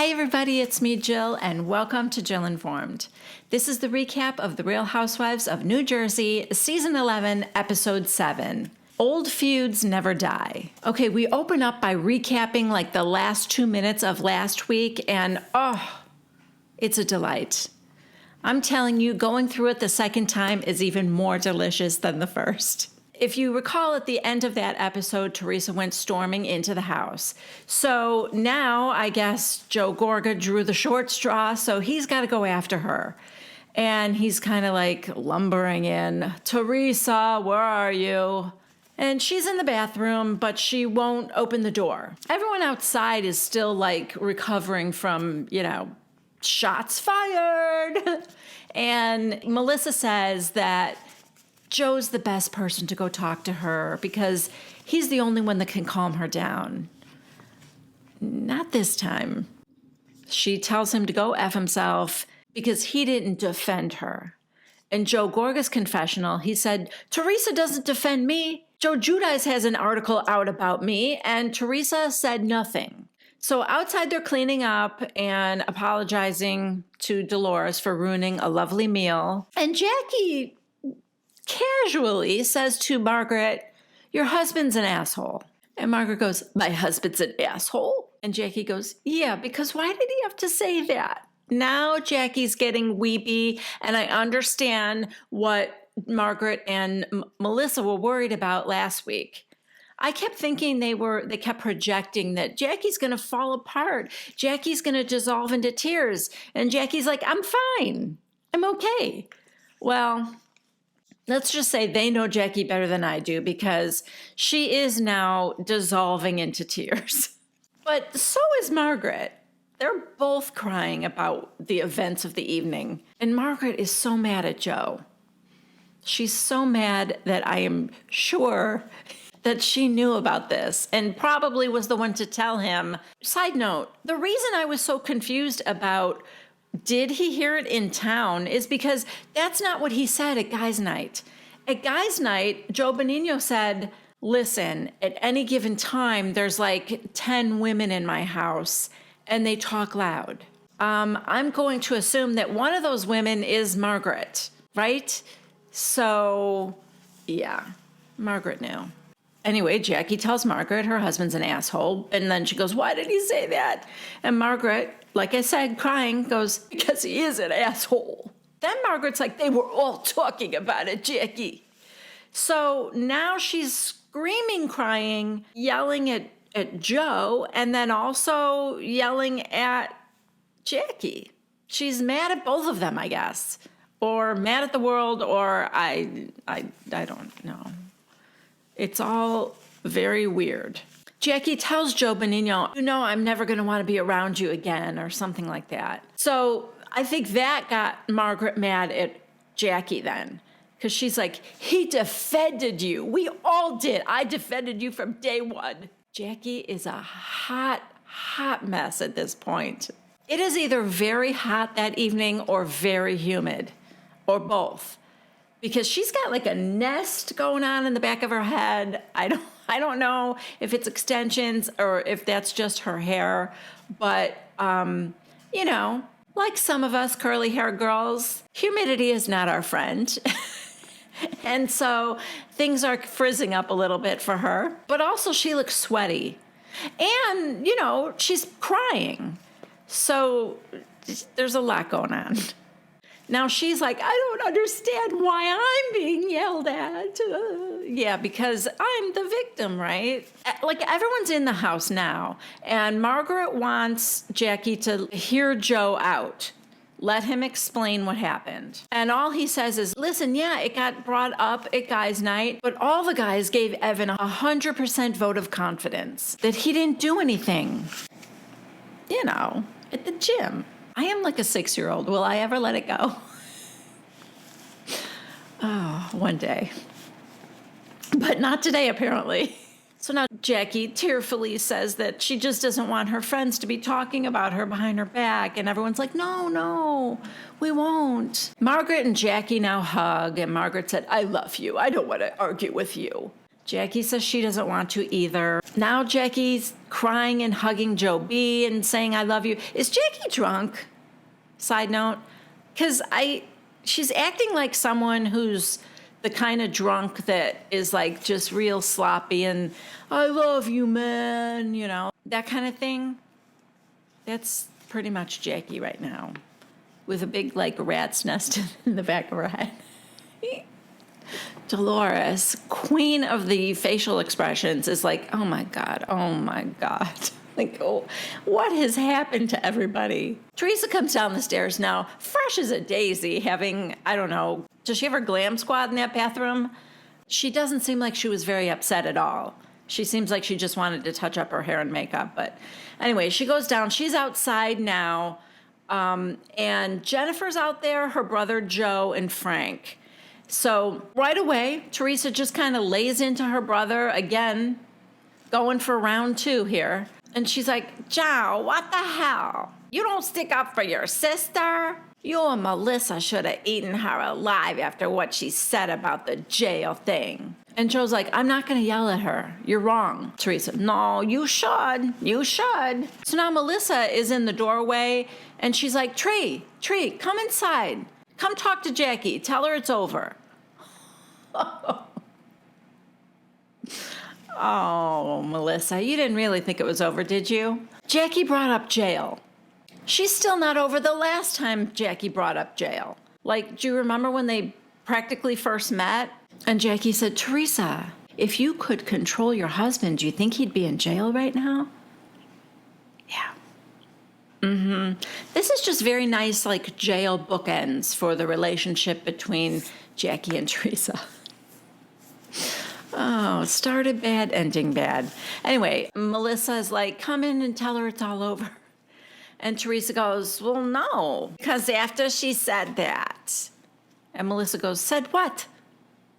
Hi everybody, it's me Jill and welcome to Jill Informed. This is the recap of The Real Housewives of New Jersey, Season 11, Episode 7. Old feuds never die. Okay, we open up by recapping like the last 2 minutes of last week and it's a delight. I'm telling you, going through it the second time is even more delicious than the first. If you recall, at the end of that episode, Teresa went storming into the house. So now I guess Joe Gorga drew the short straw, so he's got to go after her. And he's kind of like lumbering in, Teresa, where are you? And she's in the bathroom, but she won't open the door. Everyone outside is still like recovering from, shots fired. And Melissa says that Joe's the best person to go talk to her because he's the only one that can calm her down. Not this time. She tells him to go F himself because he didn't defend her. In Joe Gorga's confessional, he said, Teresa doesn't defend me. Joe Giudice has an article out about me, and Teresa said nothing. So outside they're cleaning up and apologizing to Dolores for ruining a lovely meal. And Jackie casually says to Margaret, your husband's an asshole. And Margaret goes, my husband's an asshole? And Jackie goes, yeah, because why did he have to say that? Now Jackie's getting weepy, and I understand what Margaret and Melissa were worried about last week. I kept thinking they kept projecting that Jackie's going to fall apart. Jackie's going to dissolve into tears. And Jackie's like, I'm fine. I'm okay. Well, let's just say they know Jackie better than I do because she is now dissolving into tears. But so is Margaret. They're both crying about the events of the evening. And Margaret is so mad at Joe. She's so mad that I am sure that she knew about this and probably was the one to tell him. Side note, the reason I was so confused about did he hear it in town is because that's not what he said at Guys' Night. At Guys' Night, Joe Bonino said, listen, at any given time, there's like 10 women in my house and they talk loud. I'm going to assume that one of those women is Margaret, right? So, yeah, Margaret knew. Anyway, Jackie tells Margaret her husband's an asshole, and then she goes, why did he say that? And Margaret, like I said, crying, goes, because he is an asshole. Then Margaret's like, they were all talking about it, Jackie. So now she's screaming, crying, yelling at Joe, and then also yelling at Jackie. She's mad at both of them, I guess, or mad at the world, or I don't know. It's all very weird. Jackie tells Joe Bonino, I'm never going to want to be around you again, or something like that. So I think that got Margaret mad at Jackie then, because she's like, he defended you. We all did. I defended you from day one. Jackie is a hot mess at this point. It is either very hot that evening or very humid, or both. Because she's got like a nest going on in the back of her head. I don't know if it's extensions or if that's just her hair. But, like some of us curly hair girls, humidity is not our friend. And so things are frizzing up a little bit for her. But also she looks sweaty. And, she's crying. So there's a lot going on. Now she's like, I don't understand why I'm being yelled at. Yeah, because I'm the victim, right? Like everyone's in the house now, and Margaret wants Jackie to hear Joe out. Let him explain what happened. And all he says is, listen, yeah, it got brought up at Guys' Night, but all the guys gave Evan 100% vote of confidence that he didn't do anything, at the gym. I am like a 6-year-old. Will I ever let it go? Oh, one day. But not today, apparently. So now Jackie tearfully says that she just doesn't want her friends to be talking about her behind her back. And everyone's like, no, we won't. Margaret and Jackie now hug. And Margaret said, I love you. I don't want to argue with you. Jackie says she doesn't want to either. Now Jackie's crying and hugging Joe B and saying, I love you. Is Jackie drunk? Side note. Because she's acting like someone who's the kind of drunk that is like just real sloppy and I love you, man, you know, that kind of thing. That's pretty much Jackie right now with a big like rat's nest in the back of her head. Dolores, queen of the facial expressions, is like, oh my God. Like, oh, what has happened to everybody? Teresa comes down the stairs now, fresh as a daisy, having, I don't know, does she have her glam squad in that bathroom? She doesn't seem like she was very upset at all. She seems like she just wanted to touch up her hair and makeup. But anyway, she goes down. She's outside now. And Jennifer's out there, her brother Joe, and Frank. So right away, Teresa just kind of lays into her brother again, going for round 2 here. And she's like, Joe, what the hell? You don't stick up for your sister? You and Melissa should have eaten her alive after what she said about the jail thing. And Joe's like, I'm not going to yell at her. You're wrong. Teresa, no, you should. You should. So now Melissa is in the doorway, and she's like, Tree, come inside. Come talk to Jackie. Tell her it's over. Oh, Melissa, you didn't really think it was over, did you? Jackie brought up jail. She's still not over the last time Jackie brought up jail. Like, do you remember when they practically first met? And Jackie said, Teresa, if you could control your husband, do you think he'd be in jail right now? Yeah. This is just very nice, like, jail bookends for the relationship between Jackie and Teresa. Oh, started bad, ending bad. Anyway, Melissa is like, come in and tell her it's all over. And Teresa goes, well, no, because after she said that. And Melissa goes, said what?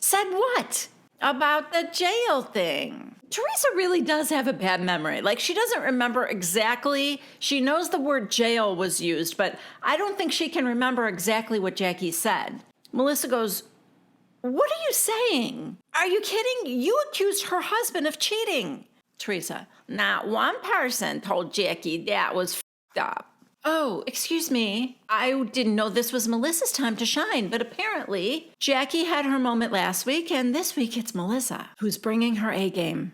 Said what? About the jail thing. Teresa really does have a bad memory. Like, she doesn't remember exactly. She knows the word jail was used, but I don't think she can remember exactly what Jackie said. Melissa goes, what are you saying? Are you kidding? You accused her husband of cheating. Teresa, not one person told Jackie that was f***ed up. Oh, excuse me. I didn't know this was Melissa's time to shine, but apparently Jackie had her moment last week, and this week it's Melissa who's bringing her A game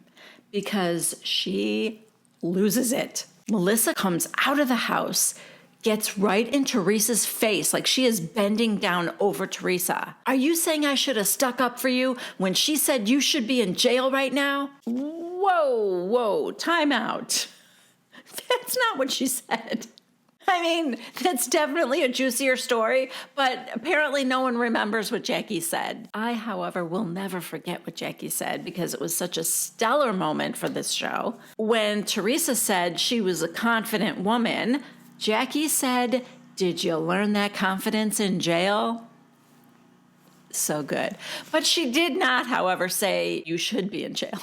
because she loses it. Melissa comes out of the house, gets right in Teresa's face like she is bending down over Teresa. Are you saying I should have stuck up for you when she said you should be in jail right now? Whoa, time out. That's not what she said. I mean, that's definitely a juicier story, but apparently no one remembers what Jackie said. I, however, will never forget what Jackie said because it was such a stellar moment for this show. When Teresa said she was a confident woman, Jackie said, did you learn that confidence in jail? So good. But she did not, however, say you should be in jail.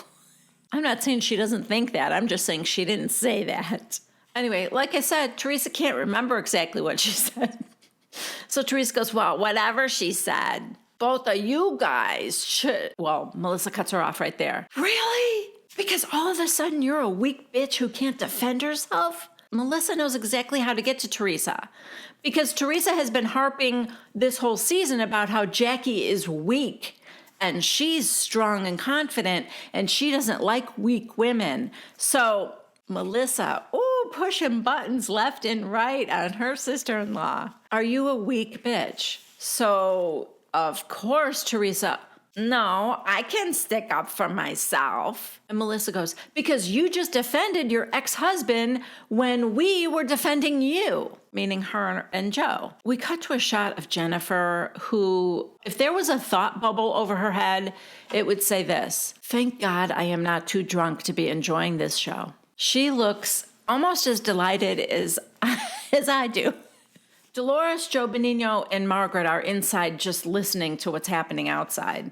I'm not saying she doesn't think that. I'm just saying she didn't say that. Anyway, like I said, Teresa can't remember exactly what she said. So Teresa goes, well, whatever she said, both of you guys should. Well, Melissa cuts her off right there. Really? Because all of a sudden you're a weak bitch who can't defend herself? Melissa knows exactly how to get to Teresa. Because Teresa has been harping this whole season about how Jackie is weak. And she's strong and confident. And she doesn't like weak women. So Melissa, pushing buttons left and right on her sister-in-law. Are you a weak bitch? So, of course, Teresa, no, I can stick up for myself. And Melissa goes, because you just defended your ex-husband when we were defending you, meaning her and Joe. We cut to a shot of Jennifer who, if there was a thought bubble over her head, it would say this: thank God I am not too drunk to be enjoying this show. She looks almost as delighted as I do. Dolores, Joe Benigno, and Margaret are inside just listening to what's happening outside.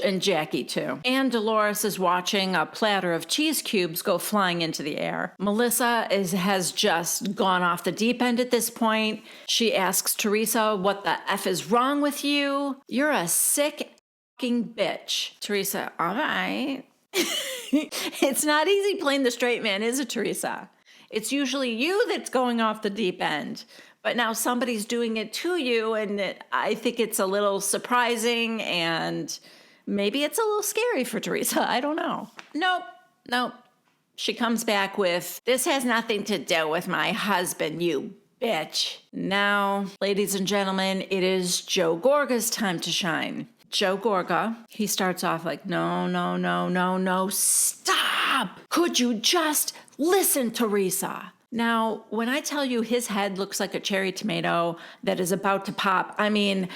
And Jackie, too. And Dolores is watching a platter of cheese cubes go flying into the air. Melissa has just gone off the deep end at this point. She asks Teresa, what the F is wrong with you? You're a sick f***ing bitch. Teresa, all right. It's not easy playing the straight man, is it, Teresa? It's usually you that's going off the deep end. But now somebody's doing it to you, and I think it's a little surprising, and maybe it's a little scary for Teresa. I don't know. Nope. She comes back with, this has nothing to do with my husband, you bitch. Now, ladies and gentlemen, it is Joe Gorga's time to shine. Joe Gorga, he starts off like, no, stop. Could you just listen, Teresa? Now, when I tell you his head looks like a cherry tomato that is about to pop, I mean,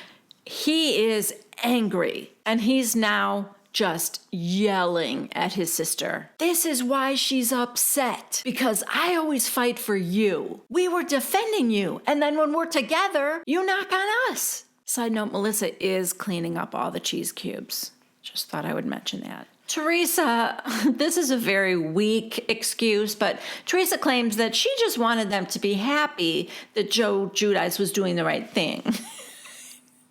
he is angry, and he's now just yelling at his sister. This is why she's upset, because I always fight for you. We were defending you, and then when we're together, you knock on us. Side note, Melissa is cleaning up all the cheese cubes. Just thought I would mention that. Teresa, this is a very weak excuse, but Teresa claims that she just wanted them to be happy that Joe Giudice was doing the right thing.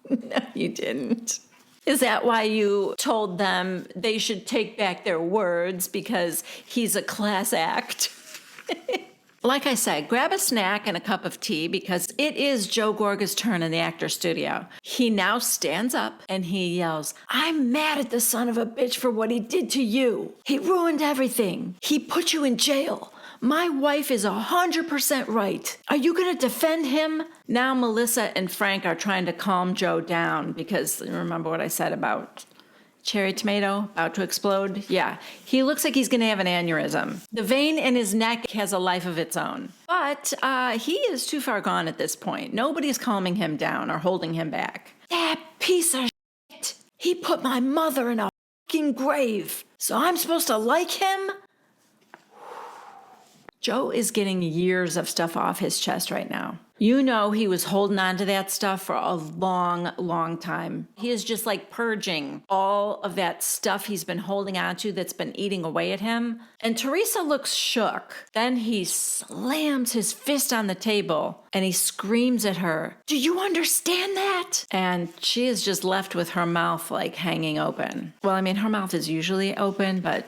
No, you didn't. Is that why you told them they should take back their words because he's a class act? Like I said, grab a snack and a cup of tea because it is Joe Gorga's turn in the actor's studio. He now stands up and he yells, I'm mad at the son of a bitch for what he did to you. He ruined everything. He put you in jail. My wife is 100% right. Are you going to defend him? Now Melissa and Frank are trying to calm Joe down because remember what I said about cherry tomato about to explode? Yeah, he looks like he's going to have an aneurysm. The vein in his neck has a life of its own. But he is too far gone at this point. Nobody's calming him down or holding him back. That piece of shit. He put my mother in a fucking grave. So I'm supposed to like him? Joe is getting years of stuff off his chest right now. You know he was holding on to that stuff for a long time. He is just like purging all of that stuff he's been holding on to that's been eating away at him. And Teresa looks shook. Then he slams his fist on the table and he screams at her, do you understand that? And she is just left with her mouth like hanging open. Well, I mean, her mouth is usually open, but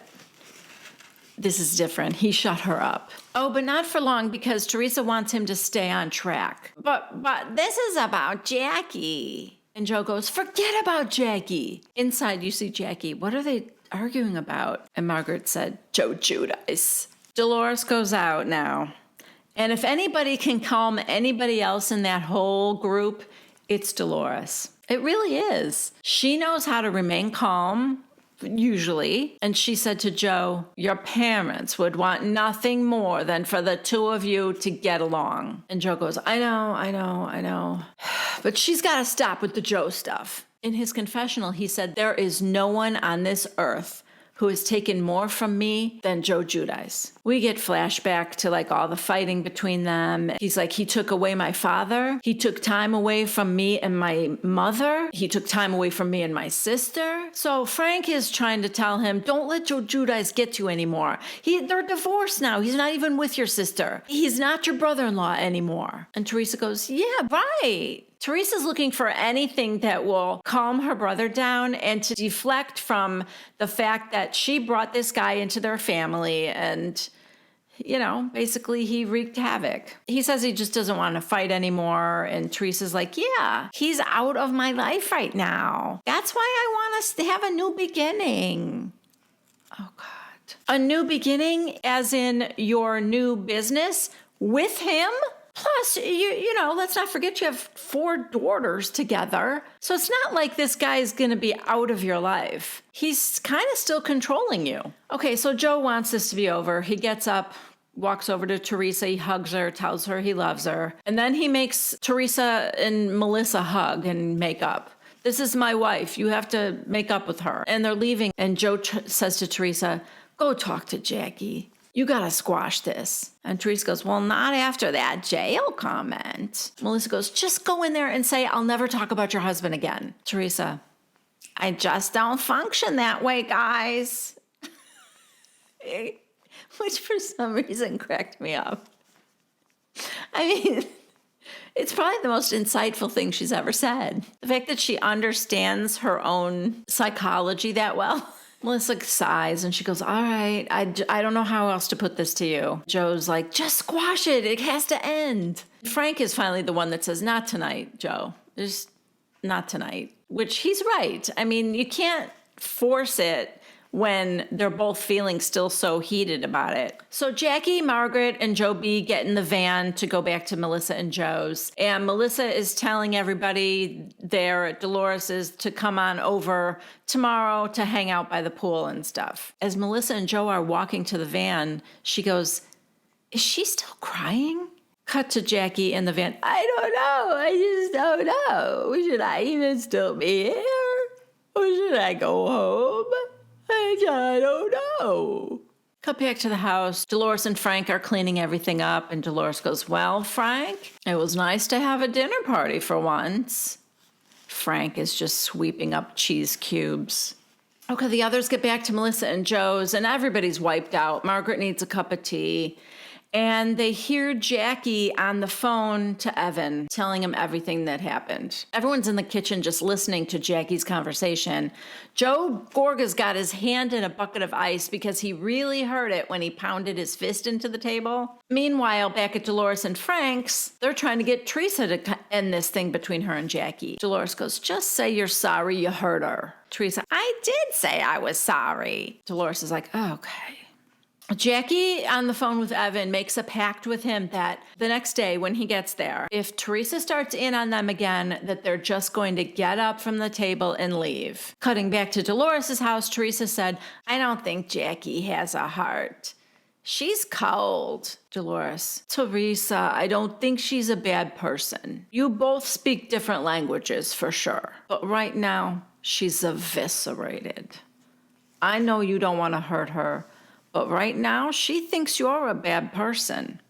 this is different. He shut her up. Oh, but not for long because Teresa wants him to stay on track. But this is about Jackie. And Joe goes, forget about Jackie. Inside you see Jackie. What are they arguing about? And Margaret said, Joe Giudice. Dolores goes out now. And if anybody can calm anybody else in that whole group, it's Dolores. It really is. She knows how to remain calm. Usually. And she said to Joe, your parents would want nothing more than for the two of you to get along. And Joe goes, I know. But she's got to stop with the Joe stuff. In his confessional, he said, there is no one on this earth who has taken more from me than Joe Giudice. We get flashback to like all the fighting between them. He's like, he took away my father. He took time away from me and my mother. He took time away from me and my sister. So Frank is trying to tell him, don't let Joe Giudice get you anymore. They're divorced now. He's not even with your sister. He's not your brother-in-law anymore. And Teresa goes, yeah, right. Teresa's looking for anything that will calm her brother down and to deflect from the fact that she brought this guy into their family and, you know, basically he wreaked havoc. He says he just doesn't want to fight anymore. And Teresa's like, yeah, he's out of my life right now. That's why I want us to have a new beginning. Oh, God. A new beginning as in your new business with him? Plus, you know, let's not forget you have 4 daughters together. So it's not like this guy is going to be out of your life. He's kind of still controlling you. Okay, so Joe wants this to be over. He gets up, walks over to Teresa. He hugs her, tells her he loves her. And then he makes Teresa and Melissa hug and make up. This is my wife. You have to make up with her. And they're leaving. And Joe says to Teresa, go talk to Jackie. You got to squash this. And Teresa goes, well, not after that jail comment. Melissa goes, just go in there and say, I'll never talk about your husband again. Teresa, I just don't function that way, guys. Which for some reason cracked me up. I mean, it's probably the most insightful thing she's ever said. The fact that she understands her own psychology that well. Melissa sighs and she goes, all right, I don't know how else to put this to you. Joe's like, just squash it. It has to end. Frank is finally the one that says, not tonight, Joe. Just not tonight, which he's right. I mean, you can't force it when they're both feeling still so heated about it. So Jackie, Margaret, and Joe B get in the van to go back to Melissa and Joe's. And Melissa is telling everybody there at Dolores's to come on over tomorrow to hang out by the pool and stuff. As Melissa and Joe are walking to the van, she goes, is she still crying? Cut to Jackie in the van. I don't know. I just don't know. Should I even still be here? Or should I go home? I don't know. Cut back to the house. Dolores and Frank are cleaning everything up, and Dolores goes, well, Frank, it was nice to have a dinner party for once. Frank is just sweeping up cheese cubes. Okay, the others get back to Melissa and Joe's, and everybody's wiped out. Margaret needs a cup of tea. And they hear Jackie on the phone to Evan, telling him everything that happened. Everyone's in the kitchen just listening to Jackie's conversation. Joe Gorga's got his hand in a bucket of ice because he really heard it when he pounded his fist into the table. Meanwhile, back at Dolores and Frank's, they're trying to get Teresa to end this thing between her and Jackie. Dolores goes, just say you're sorry you hurt her. Teresa, I did say I was sorry. Dolores is like, oh, okay. Jackie, on the phone with Evan, makes a pact with him that the next day when he gets there, if Teresa starts in on them again, that they're just going to get up from the table and leave. Cutting back to Dolores' house, Teresa said, I don't think Jackie has a heart. She's cold. Dolores, Teresa, I don't think she's a bad person. You both speak different languages for sure. But right now, she's eviscerated. I know you don't want to hurt her. But right now, she thinks you're a bad person.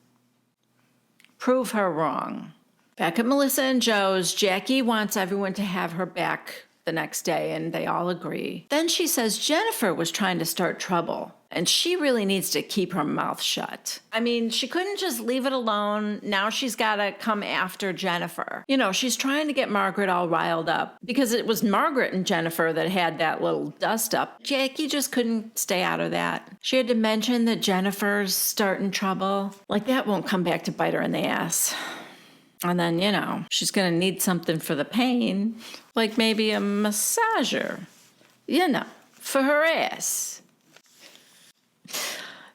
Prove her wrong. Back at Melissa and Joe's, Jackie wants everyone to have her back the next day, and they all agree. Then she says Jennifer was trying to start trouble, and she really needs to keep her mouth shut. I mean, she couldn't just leave it alone. Now she's got to come after Jennifer. You know, she's trying to get Margaret all riled up because it was Margaret and Jennifer that had that little dust up. Jackie just couldn't stay out of that. She had to mention that Jennifer's starting trouble. Like, that won't come back to bite her in the ass. And then, you know, she's going to need something for the pain, like maybe a massager, you know, for her ass.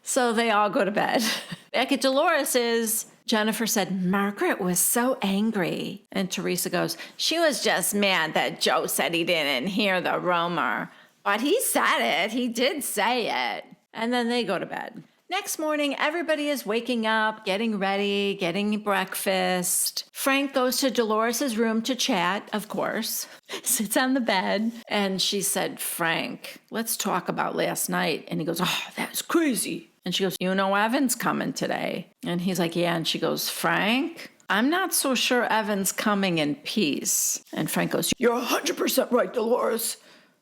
So they all go to bed. Back at Dolores's, Jennifer said, Margaret was so angry. And Teresa goes, she was just mad that Joe said he didn't hear the rumor. But he said it. He did say it. And then they go to bed. Next morning, everybody is waking up, getting ready, getting breakfast. Frank goes to Dolores's room to chat, of course, sits on the bed. And she said, Frank, let's talk about last night. And he goes, oh, that's crazy. And she goes, you know, Evan's coming today. And he's like, yeah. And she goes, Frank, I'm not so sure Evan's coming in peace. And Frank goes, you're 100% right, Dolores.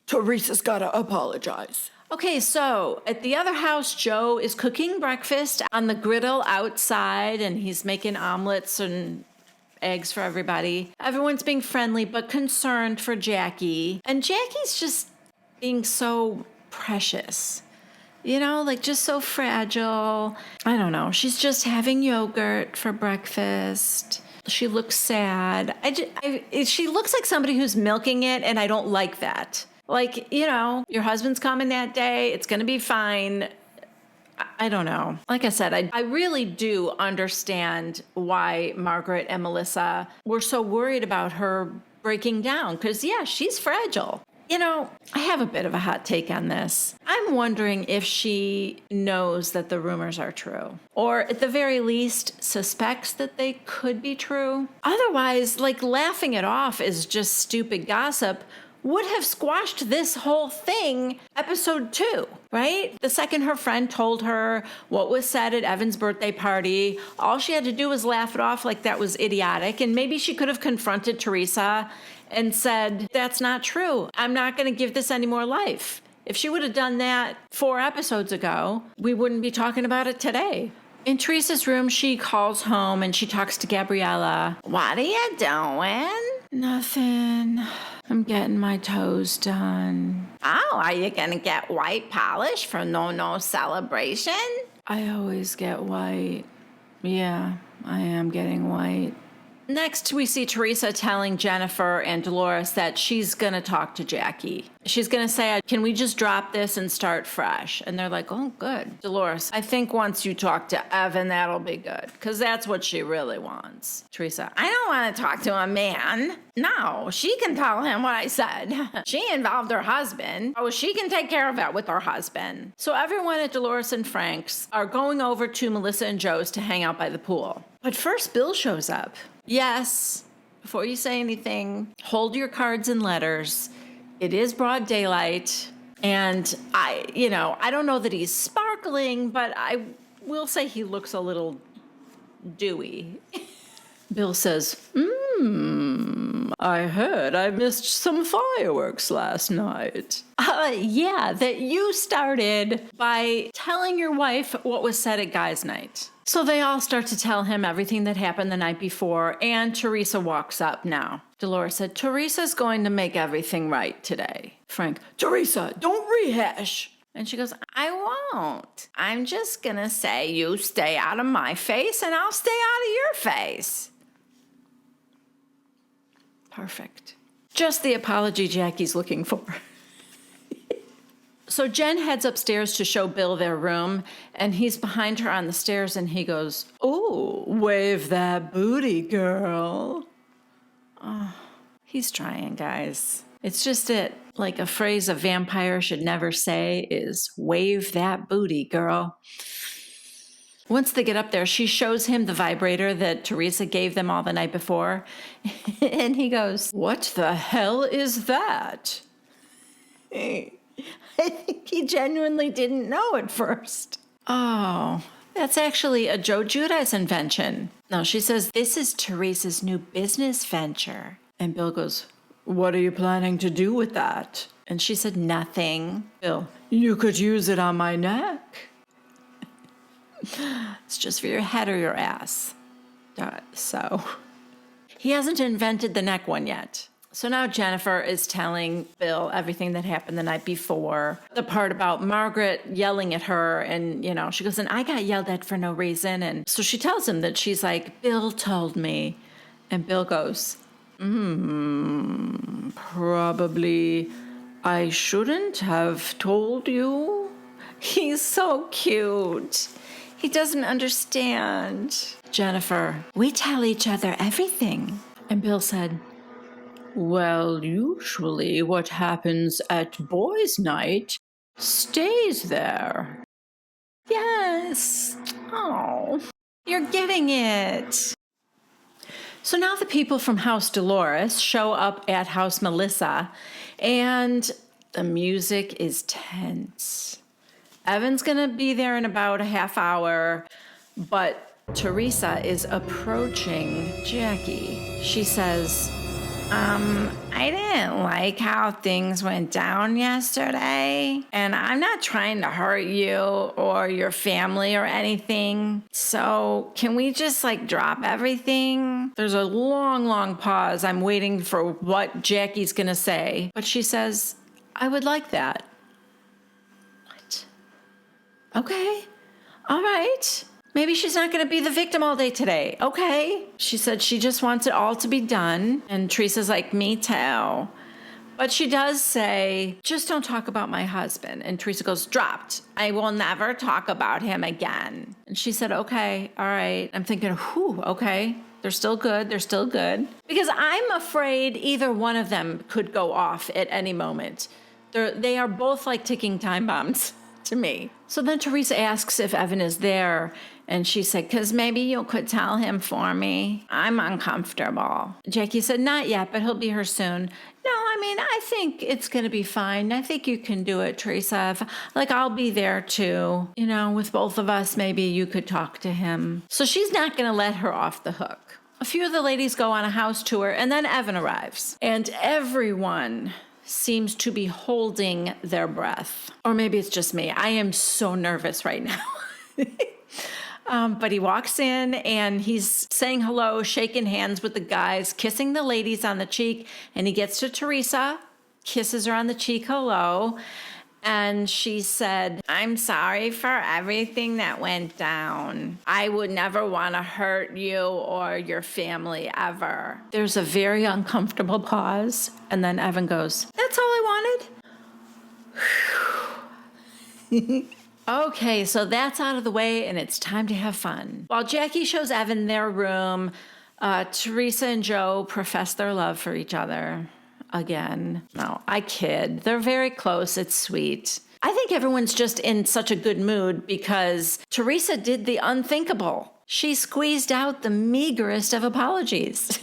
Teresa's got to apologize. Okay, so at the other house, Joe is cooking breakfast on the griddle outside, and he's making omelets and eggs for everybody. Everyone's being friendly but concerned for Jackie. And Jackie's just being so precious. You know, like just so fragile. I don't know. She's just having yogurt for breakfast. She looks sad. She looks like somebody who's milking it, and I don't like that. Like, you know, your husband's coming that day. It's going to be fine. I don't know. Like I said, I really do understand why Margaret and Melissa were so worried about her breaking down. Because, yeah, she's fragile. You know, I have a bit of a hot take on this. I'm wondering if she knows that the rumors are true. Or at the very least, suspects that they could be true. Otherwise, like, laughing it off is just stupid gossip would have squashed this whole thing, episode 2, right? The second her friend told her what was said at Evan's birthday party, all she had to do was laugh it off like that was idiotic. And maybe she could have confronted Teresa and said, that's not true. I'm not going to give this any more life. If she would have done that 4 episodes ago, we wouldn't be talking about it today. In Teresa's room, she calls home and she talks to Gabriella. What are you doing? Nothing. I'm getting my toes done. Oh, are you gonna get white polish for no celebration? I always get white. Yeah, I am getting white. Next, we see Teresa telling Jennifer and Dolores that she's going to talk to Jackie. She's going to say, can we just drop this and start fresh? And they're like, oh, good. Dolores, I think once you talk to Evan, that'll be good, because that's what she really wants. Teresa, I don't want to talk to a man. No, she can tell him what I said. She involved her husband. Oh, she can take care of that with her husband. So everyone at Dolores and Frank's are going over to Melissa and Joe's to hang out by the pool. But first, Bill shows up. Yes, before you say anything, hold your cards and letters. It is broad daylight. And I don't know that he's sparkling, but I will say he looks a little dewy. Bill says, I heard I missed some fireworks last night. Yeah, that you started by telling your wife what was said at guys' night. So they all start to tell him everything that happened the night before, and Teresa walks up now. Dolores said, Teresa's going to make everything right today. Frank, Teresa, don't rehash. And she goes, I won't. I'm just going to say you stay out of my face and I'll stay out of your face. Perfect. Just the apology Jackie's looking for. So Jen heads upstairs to show Bill their room, and he's behind her on the stairs, and he goes, "Ooh, wave that booty, girl." Oh, he's trying, guys. It's just like a phrase a vampire should never say is, wave that booty, girl. Once they get up there, she shows him the vibrator that Teresa gave them all the night before, and he goes, "What the hell is that?" I think he genuinely didn't know at first. Oh, that's actually a Joe Giudice invention. No, she says, this is Teresa's new business venture. And Bill goes, what are you planning to do with that? And she said, nothing. Bill, you could use it on my neck. It's just for your head or your ass. So he hasn't invented the neck one yet. So now Jennifer is telling Bill everything that happened the night before. The part about Margaret yelling at her, and, she goes, and I got yelled at for no reason. And so she tells him that she's like, Bill told me. And Bill goes, probably I shouldn't have told you. He's so cute. He doesn't understand. Jennifer, we tell each other everything. And Bill said, well, usually what happens at boys' night stays there. Yes. Oh, you're getting it. So now the people from House Dolores show up at House Melissa, and the music is tense. Evan's going to be there in about a half hour, but Teresa is approaching Jackie. She says, I didn't like how things went down yesterday, and I'm not trying to hurt you or your family or anything. So can we just drop everything? There's a long pause. I'm waiting for what Jackie's going to say, but she says, I would like that. What? Okay. All right. Maybe she's not going to be the victim all day today. Okay. She said she just wants it all to be done. And Teresa's like, me too. But she does say, just don't talk about my husband. And Teresa goes, dropped. I will never talk about him again. And she said, okay, all right. I'm thinking, whew, okay. They're still good. They're still good. Because I'm afraid either one of them could go off at any moment. They are both like ticking time bombs to me. So then Teresa asks if Evan is there. And she said, because maybe you could tell him for me. I'm uncomfortable. Jackie said, not yet, but he'll be here soon. No, I think it's going to be fine. I think you can do it, Teresa. I'll be there too. With both of us, maybe you could talk to him. So she's not going to let her off the hook. A few of the ladies go on a house tour, and then Evan arrives. And everyone seems to be holding their breath. Or maybe it's just me. I am so nervous right now. But he walks in and he's saying hello, shaking hands with the guys, kissing the ladies on the cheek. And he gets to Teresa, kisses her on the cheek, hello. And she said, I'm sorry for everything that went down. I would never want to hurt you or your family ever. There's a very uncomfortable pause. And then Evan goes, that's all I wanted. Okay, so that's out of the way and it's time to have fun. While Jackie shows Evan their room, Teresa and Joe profess their love for each other. Again, no, I kid. They're very close. It's sweet. I think everyone's just in such a good mood because Teresa did the unthinkable. She squeezed out the meagerest of apologies.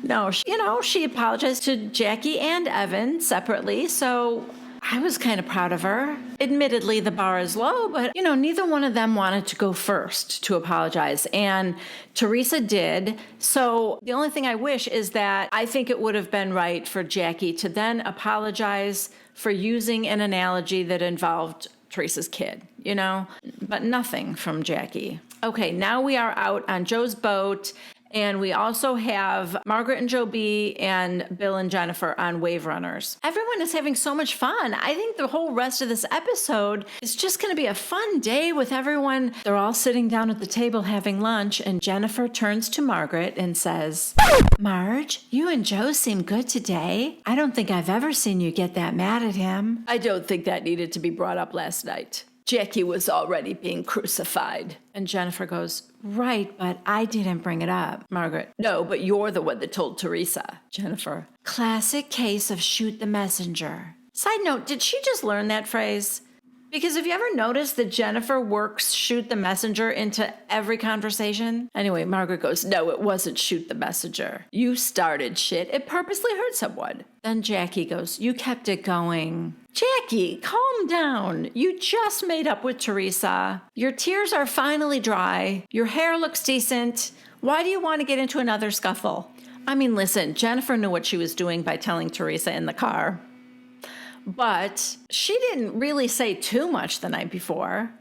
No, she apologized to Jackie and Evan separately, so I was kind of proud of her. Admittedly, the bar is low, but, neither one of them wanted to go first to apologize. And Teresa did. So the only thing I wish is that I think it would have been right for Jackie to then apologize for using an analogy that involved Teresa's kid, but nothing from Jackie. Okay, now we are out on Joe's boat. And we also have Margaret and Joe B and Bill and Jennifer on Wave Runners. Everyone is having so much fun. I think the whole rest of this episode is just going to be a fun day with everyone. They're all sitting down at the table having lunch, and Jennifer turns to Margaret and says, Marge, you and Joe seem good today. I don't think I've ever seen you get that mad at him. I don't think that needed to be brought up last night. Jackie was already being crucified. And Jennifer goes, right, but I didn't bring it up. Margaret, no, but you're the one that told Teresa. Jennifer, classic case of shoot the messenger. Side note, did she just learn that phrase? Because have you ever noticed that Jennifer works shoot the messenger into every conversation? Anyway, Margaret goes, no, it wasn't shoot the messenger. You started shit. It purposely hurt someone. Then Jackie goes, you kept it going. Jackie, calm down. You just made up with Teresa. Your tears are finally dry. Your hair looks decent. Why do you want to get into another scuffle? I mean, listen, Jennifer knew what she was doing by telling Teresa in the car. But she didn't really say too much the night before.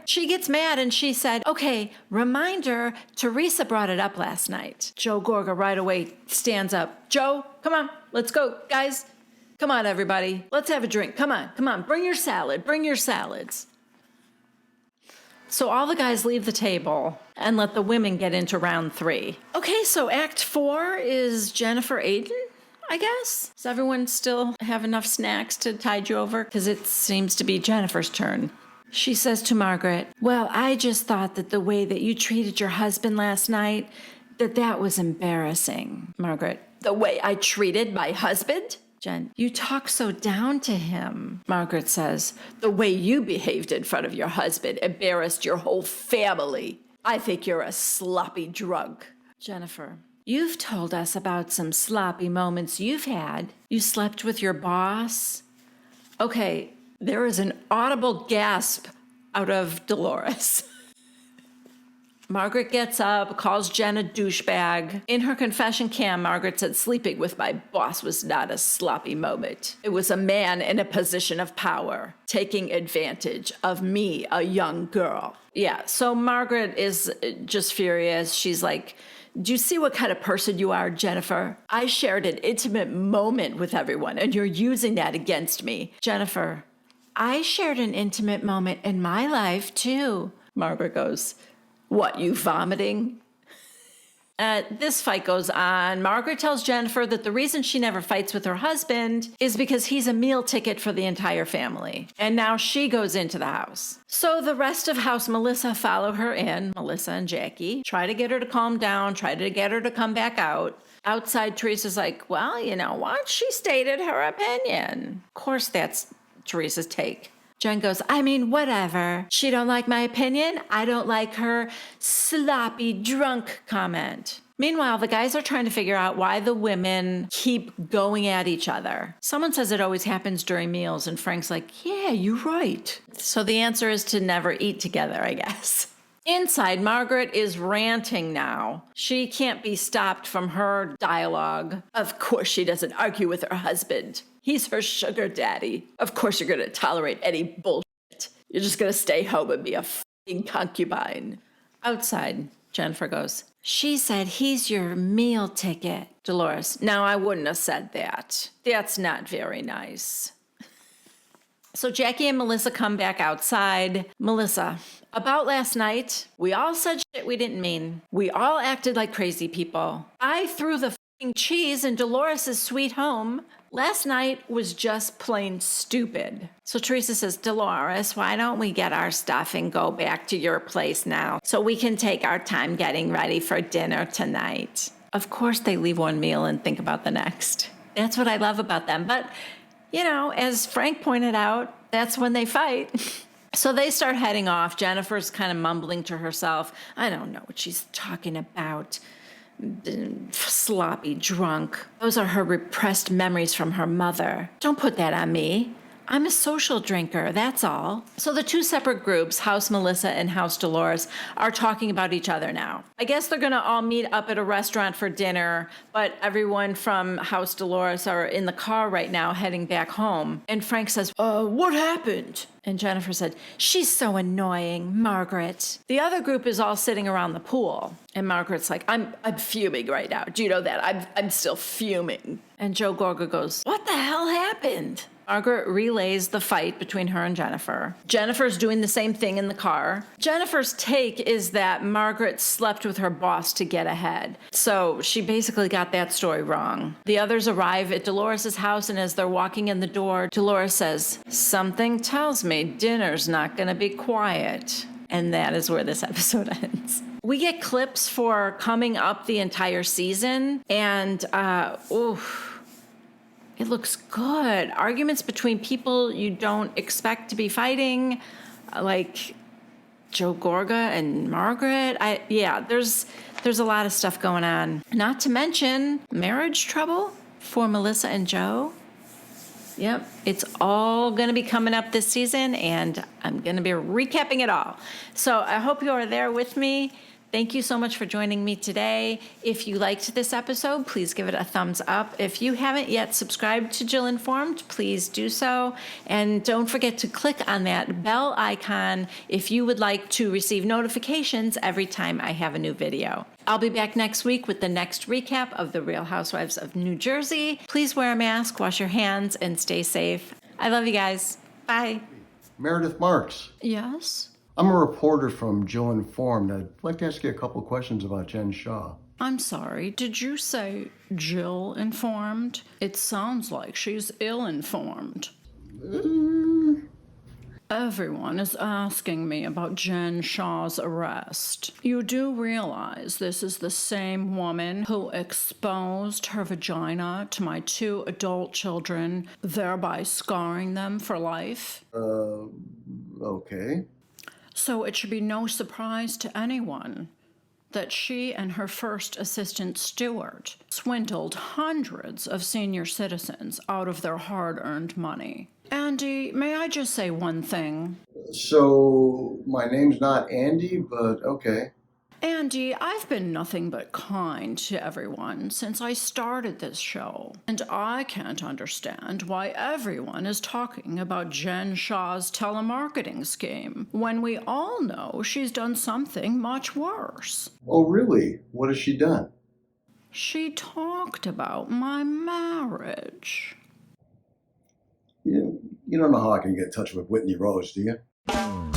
She gets mad and she said, okay, reminder, Teresa brought it up last night. Joe Gorga right away stands up. Joe, come on, let's go, guys. Come on, everybody. Let's have a drink. Come on. Bring your salad. Bring your salads. So all the guys leave the table and let the women get into round 3. Okay, so Act 4 is Jennifer Aiden. I guess. Does everyone still have enough snacks to tide you over? Because it seems to be Jennifer's turn. She says to Margaret, well, I just thought that the way that you treated your husband last night, that was embarrassing. Margaret, the way I treated my husband? Jen, you talk so down to him. Margaret says, the way you behaved in front of your husband embarrassed your whole family. I think you're a sloppy drunk. Jennifer, you've told us about some sloppy moments you've had. You slept with your boss. Okay, there is an audible gasp out of Dolores. Margaret gets up, calls Jen a douchebag. In her confession cam, Margaret said, sleeping with my boss was not a sloppy moment. It was a man in a position of power, taking advantage of me, a young girl. Yeah, so Margaret is just furious. She's like, do you see what kind of person you are, Jennifer? I shared an intimate moment with everyone, and you're using that against me. Jennifer, I shared an intimate moment in my life, too. Margaret goes, what, you vomiting? This fight goes on. Margaret tells Jennifer that the reason she never fights with her husband is because he's a meal ticket for the entire family. And now she goes into the house. So the rest of House Melissa follow her in, Melissa and Jackie, try to get her to calm down, try to get her to come back out. Outside, Teresa's like, well, you know what? She stated her opinion. Of course, that's Teresa's take. Jen goes, I mean, whatever. She don't like my opinion. I don't like her sloppy drunk comment. Meanwhile, the guys are trying to figure out why the women keep going at each other. Someone says it always happens during meals, and Frank's like, yeah, you're right. So the answer is to never eat together, I guess. Inside, Margaret is ranting now. She can't be stopped from her dialogue. Of course she doesn't argue with her husband. He's her sugar daddy. Of course you're going to tolerate any bullshit. You're just going to stay home and be a concubine. Outside, Jennifer goes, she said he's your meal ticket. Dolores, now I wouldn't have said that. That's not very nice. So Jackie and Melissa come back outside. Melissa, about last night, we all said shit we didn't mean. We all acted like crazy people. I threw the fucking cheese in Dolores' sweet home. Last night was just plain stupid. So Teresa says, Dolores, why don't we get our stuff and go back to your place now so we can take our time getting ready for dinner tonight? Of course they leave one meal and think about the next. That's what I love about them. But, you know, as Frank pointed out, that's when they fight. So they start heading off. Jennifer's kind of mumbling to herself. I don't know what she's talking about. Sloppy drunk. Those are her repressed memories from her mother. Don't put that on me. I'm a social drinker, that's all. So the two separate groups, House Melissa and House Dolores, are talking about each other now. I guess they're gonna all meet up at a restaurant for dinner, but everyone from House Dolores are in the car right now heading back home. And Frank says, what happened? And Jennifer said, she's so annoying, Margaret. The other group is all sitting around the pool. And Margaret's like, I'm fuming right now. Do you know that? I'm still fuming. And Joe Gorga goes, what the hell happened? Margaret relays the fight between her and Jennifer. Jennifer's doing the same thing in the car. Jennifer's take is that Margaret slept with her boss to get ahead. So she basically got that story wrong. The others arrive at Dolores' house, and as they're walking in the door, Dolores says, something tells me dinner's not gonna be quiet. And that is where this episode ends. We get clips for coming up the entire season, and it looks good. Arguments between people you don't expect to be fighting, like Joe Gorga and Margaret. There's a lot of stuff going on. Not to mention marriage trouble for Melissa and Joe. Yep, it's all going to be coming up this season, and I'm going to be recapping it all. So I hope you are there with me. Thank you so much for joining me today. If you liked this episode, please give it a thumbs up. If you haven't yet subscribed to Jill Informed, please do so. And don't forget to click on that bell icon if you would like to receive notifications every time I have a new video. I'll be back next week with the next recap of The Real Housewives of New Jersey. Please wear a mask, wash your hands, and stay safe. I love you guys. Bye. Meredith Marks. Yes? I'm a reporter from Jill Informed. I'd like to ask you a couple of questions about Jen Shaw. I'm sorry, did you say Jill Informed? It sounds like she's ill-informed. Everyone is asking me about Jen Shaw's arrest. You do realize this is the same woman who exposed her vagina to my 2 adult children, thereby scarring them for life? Okay. So it should be no surprise to anyone that she and her first assistant, Stuart, swindled hundreds of senior citizens out of their hard-earned money. Andy, may I just say one thing? So, my name's not Andy, but okay. Andy, I've been nothing but kind to everyone since I started this show. And I can't understand why everyone is talking about Jen Shaw's telemarketing scheme when we all know she's done something much worse. Oh, really? What has she done? She talked about my marriage. You don't know how I can get in touch with Whitney Rose, do you?